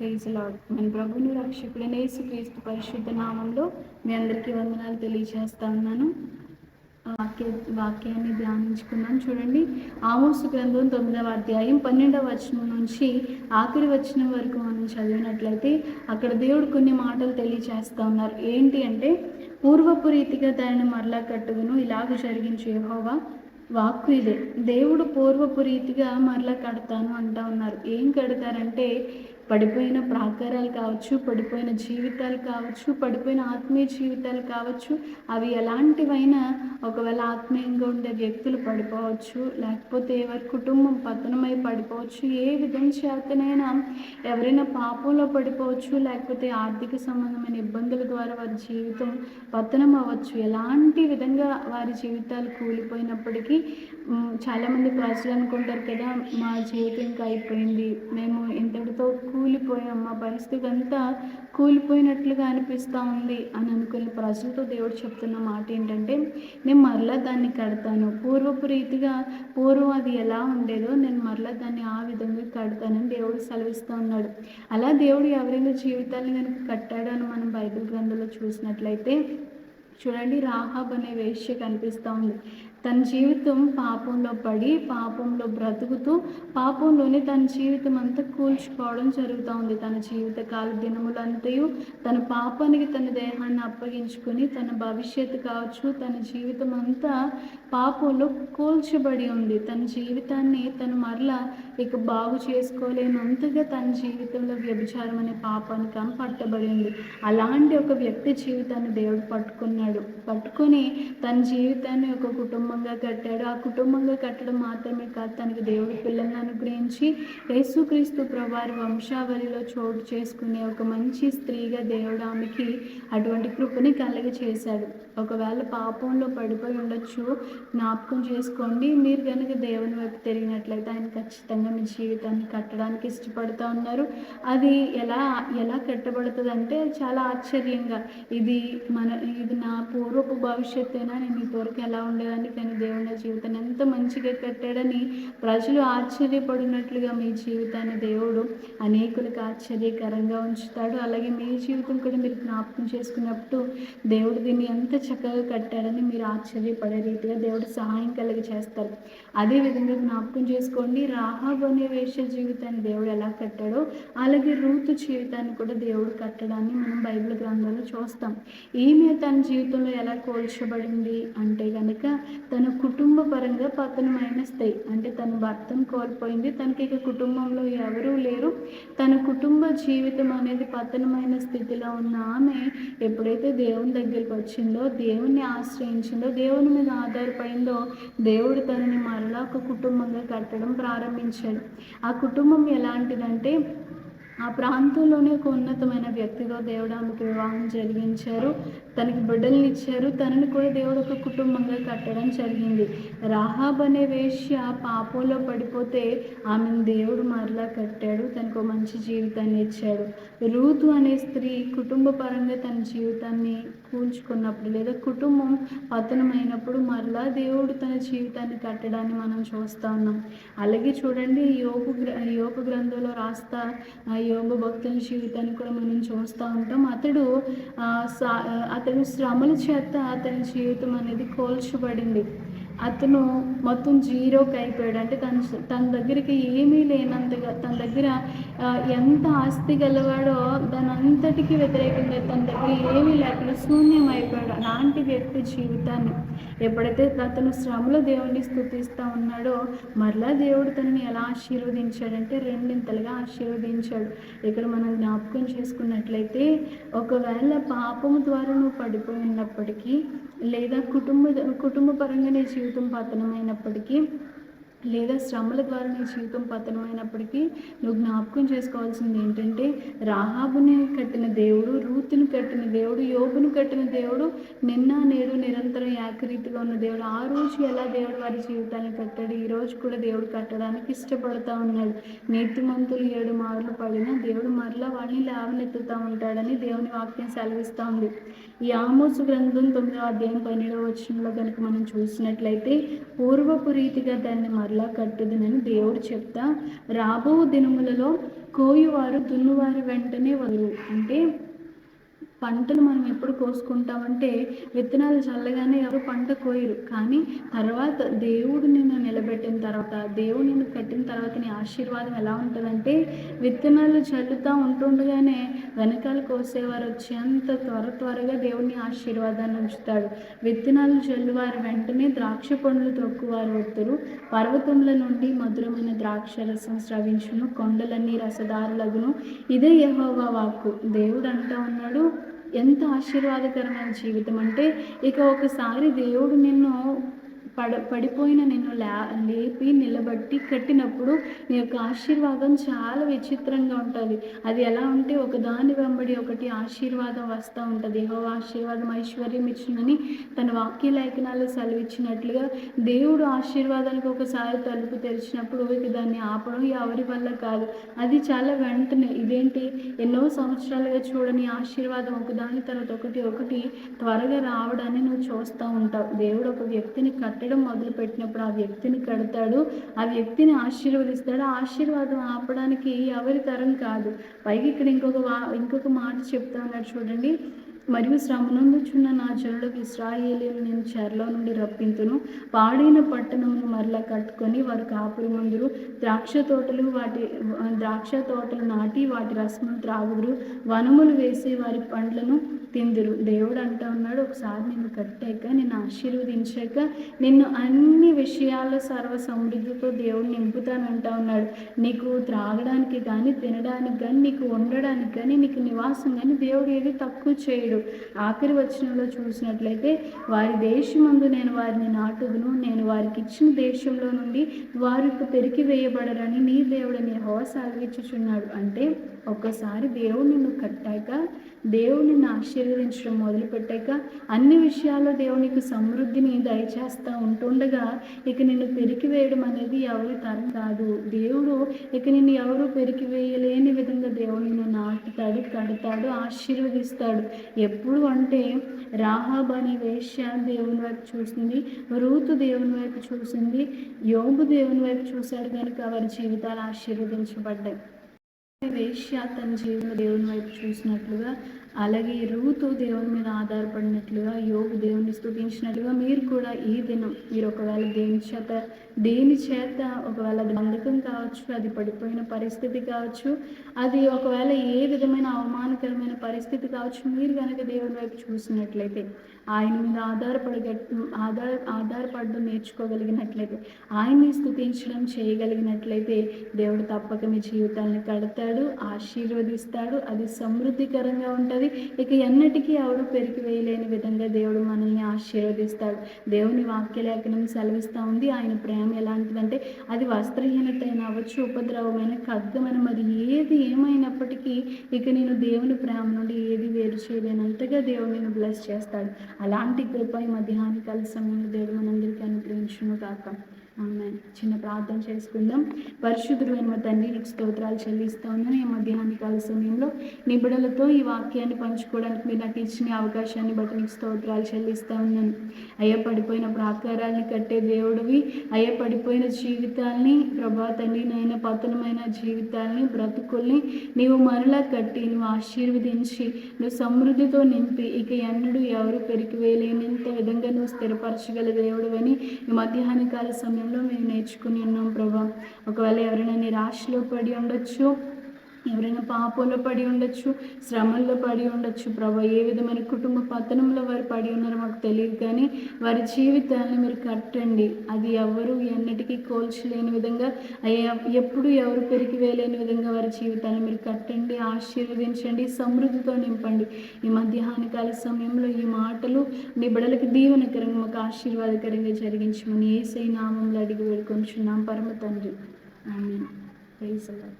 Praise lord. మన ప్రభువును రక్షకుడైన యేసుక్రీస్తు పరిశుద్ధ నామంలో మీ అందరికీ వందనాలు తెలియజేస్తా ఉన్నాను. వాక్యాన్ని ధ్యానించుకున్నాం. చూడండి, ఆమోసు గ్రంథం 9వ అధ్యాయం 12వ వచనం నుంచి ఆఖరి వచనం వరకు మనం చదివినట్లయితే అక్కడ దేవుడు కొన్ని మాటలు తెలియజేస్తా ఉన్నారు. ఏంటి అంటే, పూర్వపు రీతిగా దానిని మరలా కట్టుదును, ఇలాగ జరిగించు యెహోవా వాక్కు ఇదే. దేవుడు పూర్వపు రీతిగా మరలా కడతాను అంటా ఉన్నారు. ఏం కడతారంటే, పడిపోయిన ప్రాకారాలు కావచ్చు, పడిపోయిన జీవితాలు కావచ్చు, పడిపోయిన ఆత్మీయ జీవితాలు కావచ్చు, అవి ఎలాంటివైనా, ఒకవేళ ఆత్మీయంగా ఉండే వ్యక్తులు పడిపోవచ్చు, లేకపోతే ఎవరి కుటుంబం పతనమై పడిపోవచ్చు, ఏ విధం చేతనైనా ఎవరైనా పాపంలో పడిపోవచ్చు, లేకపోతే ఆర్థిక సంబంధమైన ఇబ్బందుల ద్వారా వారి జీవితం పతనం అవ్వచ్చు. ఎలాంటి విధంగా వారి జీవితాలు కూలిపోయినప్పటికీ చాలామంది ప్రజలు అనుకుంటారు కదా, మా జీవితం ఇంకా అయిపోయింది, మేము ఇంతటితో కూలిపోయాం, మా పరిస్థితి అంతా కూలిపోయినట్లుగా అనిపిస్తూ ఉంది అని అనుకునే ప్రజలతో దేవుడు చెప్తున్న మాట ఏంటంటే, నేను మరలా దాన్ని కడతాను, పూర్వపు రీతిగా పూర్వం అది ఎలా ఉండేదో నేను మరలా దాన్ని ఆ విధంగా కడతానని దేవుడు సెలవిస్తూ ఉన్నాడు. అలా దేవుడు ఎవరైనా జీవితాన్ని కనుక కట్టాడో అని మనం బైబిల్ గ్రంథంలో చూసినట్లయితే చూడండి, రాహాబ్ అనే వేశ్య కనిపిస్తూ ఉంది. తన జీవితం పాపంలో పడి, పాపంలో బ్రతుకుతూ, పాపంలోనే తన జీవితం అంతా కూల్చుకోవడం జరుగుతూ ఉంది. తన జీవితకాల దినములంతయు తన పాపానికి తన దేహాన్ని అప్పగించుకొని, తన భవిష్యత్తు కావచ్చు, తన జీవితం అంతా పాపంలో కూల్చబడి ఉంది. తన జీవితాన్ని తను మరలా ఇక బాగు చేసుకోలేనంతగా తన జీవితంలో వ్యభిచారం అనే పాపానికి పట్టబడి ఉంది. అలాంటి ఒక వ్యక్తి జీవితాన్ని దేవుడు పట్టుకొని తన జీవితాన్ని ఒక కుటుంబంగా కట్టాడు. ఆ కుటుంబంగా కట్టడం మాత్రమే కాదు, తనకి దేవుడి పిల్లల్ని అనుగ్రహించి యేసుక్రీస్తు ప్రభువారి వంశావళిలో చోటు చేసుకునే ఒక మంచి స్త్రీగా దేవుడు ఆమెకి అటువంటి కృపని చేశాడు. ఒకవేళ పాపంలో పడిపోయి ఉండొచ్చు, జ్ఞాపకం చేసుకోండి. మీరు కనుక దేవుని వైపు తిరిగినట్లయితే ఆయన ఖచ్చితంగా మీ జీవితాన్ని కట్టడానికి ఇష్టపడుతూ ఉన్నారు. అది ఎలా కట్టబడుతుంది అంటే, చాలా ఆశ్చర్యంగా, ఇది నా పూర్వపు భవిష్యత్తేనా, నేను ఇంతవరకు ఎలా ఉండేదాన్ని, కానీ దేవుని నా జీవితాన్ని ఎంత మంచిగా కట్టాడని ప్రజలు ఆశ్చర్యపడినట్లుగా మీ జీవితాన్ని దేవుడు అనేకులకు ఆశ్చర్యకరంగా ఉంచుతాడు. అలాగే మీ జీవితం కూడా మీరు జ్ఞాపకం చేసుకున్నప్పుడు దేవుడు దీన్ని ఎంత చక్కగా కట్టాడని మీరు ఆశ్చర్యపడే రీతిగా దేవుడు సహాయం చేస్తారు. అదేవిధంగా జ్ఞాపకం చేసుకోండి, రాహాబు అనే వేశ్య జీవితాన్ని దేవుడు ఎలా కట్టాడో అలాగే రూతు జీవితాన్ని కూడా దేవుడు కట్టడాన్ని మనం బైబిల్ గ్రంథంలో చూస్తాం. ఈమె తన జీవితంలో ఎలా కోల్చబడింది అంటే కనుక, తన కుటుంబ పరంగా పతనమైన స్త్రీ, అంటే తన భర్తను కోల్పోయింది, తనకి ఇక కుటుంబంలో ఎవరూ లేరు. తన కుటుంబ జీవితం అనేది పతనమైన స్థితిలో ఉన్న ఆమె ఎప్పుడైతే దేవుని దగ్గరికి వచ్చిందో, దేవుణ్ణి ఆశ్రయించిందో, దేవుని మీద ఆధారపడిందో, దేవుడు తనని మరలా ఒక కుటుంబంగా కట్టడం ప్రారంభించాడు. ఆ కుటుంబం ఎలాంటిదంటే, ఆ ప్రాంతంలోనే ఒక ఉన్నతమైన వ్యక్తితో దేవుడు ఆమెకు వివాహం జరిగించారు, తనకి బిడ్డల్ని ఇచ్చారు. తనని కూడా దేవుడు ఒక కుటుంబంగా కట్టడం జరిగింది. రాహాబ్ అనే వేశ్య పాపంలో పడిపోతే ఆమెను దేవుడు మరలా కట్టాడు, తనకు మంచి జీవితాన్ని ఇచ్చాడు. రూతు అనే స్త్రీ కుటుంబ పరంగా తన జీవితాన్ని కూల్చుకున్నప్పుడు, లేదా కుటుంబం పతనమైనప్పుడు మరలా దేవుడు తన జీవితాన్ని కట్టడాన్ని మనం చూస్తూ ఉన్నాం. అలాగే చూడండి, యోబు గ్రంథంలో రాస్తా యోబు భక్తుల జీవితాన్ని కూడా మనం చూస్తూ ఉంటాం. అతడు శ్రమల చేత అతని జీవితం అనేది కోల్చబడింది. అతను మొత్తం జీరోకి అయిపోయాడు. అంటే తన దగ్గరికి ఏమీ లేనంతగా, తన దగ్గర ఎంత ఆస్తి గలవాడో దాని అంతటికీ వ్యతిరేకంగా తన దగ్గర ఏమీ లేకుండా శూన్యం అయిపోయాడు. అలాంటి వ్యక్తి జీవితాన్ని ఎప్పుడైతే అతను శ్రమలో దేవుణ్ణి స్తుతిస్తూ ఉన్నాడో, మరలా దేవుడు తనని ఎలా ఆశీర్వదించాడంటే రెండింతలుగా ఆశీర్వదించాడు. ఇక్కడ మనం జ్ఞాపకం చేసుకున్నట్లయితే, ఒకవేళ పాపము ద్వారా నువ్వు పడిపోయి ఉన్నప్పటికీ, లేదా కుటుంబ పరంగా నీ జీవితం పతనమైనప్పటికీ, లేదా శ్రమల ద్వారా నీ జీవితం పతనమైనప్పటికీ, నువ్వు జ్ఞాపకం చేసుకోవాల్సింది ఏంటంటే, రాహాబుని కట్టిన దేవుడు, రూతుని కట్టిన దేవుడు, యోబును కట్టిన దేవుడు నిన్న నేడు నిరంతరం ఏకరీతిగా ఉన్న దేవుడు. ఆ రోజు ఎలా దేవుడు వారి జీవితాన్ని కట్టాడు, ఈరోజు కూడా దేవుడు కట్టడానికి ఇష్టపడుతూ ఉన్నాడు. నీతిమంతులు 7 మార్లు పడినా దేవుడు మరలా వాళ్ళని లేవనెత్తుతూ ఉంటాడని దేవుని వాక్యం సెలవిస్తూ ఉంది. ఈ ఆమోసు గ్రంథం 9వ అధ్యాయం 12వ వచనంలో కనుక మనం చూసినట్లయితే, పూర్వపు రీతిగా దాన్ని మరలా కట్టుదునని దేవుడు చెప్తా రాబో దినములలో కోయువారు దున్నువారి వెంటనే వరు. అంటే పంటలు మనం ఎప్పుడు కోసుకుంటామంటే విత్తనాలు చల్లగానే ఎవరు పంట కోయరు, కానీ తర్వాత దేవుడు నిన్ను నిలబెట్టిన తర్వాత, దేవుడు నిన్ను కట్టిన తర్వాత నీ ఆశీర్వాదం ఎలా ఉంటుందంటే విత్తనాలు చల్లుతూ ఉంటుండగానే వెనకాల కోసేవారు వచ్చేంత త్వరగా దేవుడిని ఆశీర్వాదాన్ని ఉంచుతాడు. విత్తనాలు చల్లువారు వెంటనే ద్రాక్ష పండ్లు త్రొక్కువారు వస్తారు. పర్వతముల నుండి మధురమైన ద్రాక్ష రసం స్రవించును, కొండలన్నీ రసదారులగును. ఇదే యెహోవా వాక్కు. దేవుడు అంటూ ఉన్నాడు, ఎంత ఆశీర్వాదకరమైన జీవితం అంటే ఇక ఒకసారి దేవుడు నిన్ను పడిపోయిన నిన్ను లేపి నిలబట్టి కట్టినప్పుడు నీ యొక్క ఆశీర్వాదం చాలా విచిత్రంగా ఉంటుంది. అది ఎలా ఉంటే ఒకదాని వెంబడి ఒకటి ఆశీర్వాదం వస్తూ ఉంటుంది. యెహోవా ఆశీర్వాదం ఐశ్వర్యం ఇచ్చిందని తన వాక్య లేఖనాలు సెలవిచ్చినట్లుగా దేవుడు ఆశీర్వాదానికి ఒకసారి తలుపు తెరిచినప్పుడు ఇక దాన్ని ఆపడం ఎవరి వల్ల కాదు. అది చాలా వెంటనే, ఇదేంటి ఎన్నో సంవత్సరాలుగా చూడని ఆశీర్వాదం ఒకదాని తర్వాత ఒకటి త్వరగా రావడాన్ని నువ్వు చూస్తూ ఉంటావు. దేవుడు ఒక వ్యక్తిని కట్టడం మొదలుపెట్టినప్పుడు ఆ వ్యక్తిని కడతాడు, ఆ వ్యక్తిని ఆశీర్వదిస్తాడు. ఆ ఆశీర్వాదం ఆపడానికి ఎవరి తరం కాదు. పైకి ఇక్కడ ఇంకొక మాట చెప్తా ఉన్నాడు చూడండి. మరియు శ్రమనందుచున్న నా జనులకు ఇశ్రాయేలీయులు నేను చెరలో నుండి రప్పింతును. పాడైన పట్టణమును మరలా కట్టుకొని వారు కాపురం మందురు. ద్రాక్ష తోటలు నాటి వాటి రసమును త్రాగుదురు. వనములు వేసి వారి పండ్లను తిందురు. దేవుడు అంటూ ఉన్నాడు, ఒకసారి నిన్ను కట్టాక, నిన్ను ఆశీర్వదించాక, నిన్ను అన్ని విషయాల్లో సర్వ సమృద్ధితో దేవుడు నింపుతానంటా ఉన్నాడు. నీకు త్రాగడానికి కానీ, తినడానికి కానీ, నీకు ఉండడానికి కానీ, నీకు నివాసం కానీ దేవుడు ఏది తక్కువ చేయడు. ఆఖరి వచనంలో చూసినట్లయితే, వారి దేశమందు నేను వారిని నాటుదును, నేను వారికి ఇచ్చిన దేశంలో నుండి వారికి పెరికి వేయబడరని నీ దేవుడని యెహోవా సెలవిచ్చుచున్నాడు. అంటే ఒక్కసారి దేవుడు నిన్ను కట్టాక, దేవుడు నిన్ను ఆశీర్వదించడం మొదలుపెట్టాక, అన్ని విషయాల్లో దేవునికి సమృద్ధిని దయచేస్తూ ఉంటుండగా ఇక నిన్ను పెరికి వేయడం అనేది ఎవరి తరం కాదు. దేవుడు ఇక నిన్ను ఎవరు పెరికి వేయలేని విధంగా దేవుడు నిన్ను నాటుతాడు, కడతాడు, ఆశీర్వదిస్తాడు. ఎప్పుడు అంటే రాహాబ్ అనే వేశ్య దేవుని వైపు చూసింది, రూతు దేవుని వైపు చూసింది, యోబు దేవుని వైపు చూశాడు కనుక వారి జీవితాలు ఆశీర్వదించబడ్డాయి. వేశ్య తన జీవన దేవుని వైపు చూసినట్లుగా, అలాగే రూతు దేవుని మీద ఆధారపడినట్లుగా, యోబు దేవుని స్తుతించినట్లుగా మీరు కూడా ఈ దినం మీరు ఒకవేళ దేని చేత ఒకవేళ అది బంధకం కావచ్చు, అది పడిపోయిన పరిస్థితి కావచ్చు, అది ఒకవేళ ఏ విధమైన అవమానకరమైన పరిస్థితి కావచ్చు, మీరు కనుక దేవుని వైపు చూసినట్లయితే, ఆయన మీద ఆధారపడడం నేర్చుకోగలిగినట్లయితే, ఆయన్ని స్తుతించడం చేయగలిగినట్లయితే దేవుడు తప్పక మీ జీవితాన్ని కడతాడు, ఆశీర్వదిస్తాడు. అది సమృద్ధికరంగా ఉంటుంది. ఇక ఎన్నటికీ ఎవరు పెరికి వేయలేని విధంగా దేవుడు మనల్ని ఆశీర్వదిస్తాడు. దేవుని వాక్యలేఖనం సెలవిస్తూ ఉంది, ఆయన ప్రేమ ఎలాంటిదంటే అది వస్త్రహీనత అయినా అవ్వచ్చు, ఉపద్రవమైన ఖడ్గమైన మరి ఏది ఏమైనప్పటికీ ఇక నేను దేవుని ప్రేమ నుండి ఏది వేరు చేయలేనంతగా దేవుడు నేను బ్లెస్ చేస్తాడు. అలాంటి కృప ఈ మధ్యాహ్నకాల సమయంలో దేవుడు మనందరికీ అనుగ్రహించును కాక. ఆమేన్. చిన్న ప్రార్థన చేసుకుందాం. పరిశుద్ధుడైన మా తండ్రి, నీకు స్తోత్రాలు చెల్లిస్తూ ఉన్నాను. ఈ మధ్యాహ్నకాల సమయంలో నీ బిడ్డలతో ఈ వాక్యాన్ని పంచుకోవడానికి మీరు నాకు ఇచ్చిన అవకాశాన్ని బట్టి నీకు స్తోత్రాలు చెల్లిస్తూ ఉన్నాను. అయ్యా, పడిపోయిన ప్రాకారాన్ని కట్టే దేవుడివి, అయ్యా పడిపోయిన జీవితాల్ని ప్రభా తండ్రి నాయన పతనమైన జీవితాల్ని బ్రతుకుల్ని నీవు మరలా కట్టి నువ్వు ఆశీర్వదించి నువ్వు సమృద్ధితో నింపి ఇక ఎన్నడూ ఎవరు పెరికి వేయలేనంత విధంగా నువ్వు స్థిరపరచగల దేవుడివని ఈ మధ్యాహ్నకాల సమయంలో మేము నేర్చుకుని ఉన్నాం ప్రభా. ఒకవేళ ఎవరైనా నిరాశలో పడి ఉండొచ్చు, ఎవరైనా పాపంలో పడి ఉండొచ్చు, శ్రమల్లో పడి ఉండొచ్చు ప్రభా. ఏ విధమైన కుటుంబ పతనంలో వారు పడి ఉన్నారో మాకు తెలియదు, కానీ వారి జీవితాన్ని మీరు కట్టండి. అది ఎవరు ఎన్నటికీ కోల్చలేని విధంగా, అయ్యా ఎప్పుడు ఎవరు పెరికి వేయలేని విధంగా వారి జీవితాన్ని మీరు కట్టండి, ఆశీర్వదించండి, సమృద్ధితో నింపండి. ఈ మధ్యాహ్నకాల సమయంలో ఈ మాటలు నీ బిడ్డలకి దీవెనకరంగా మాకు ఆశీర్వాదకరంగా జరిగించమని యేసయ్య నామములో అడిగి వేడుకొంచున్నాం పరమ తండ్రి. ఆమేన్. Praise the lord.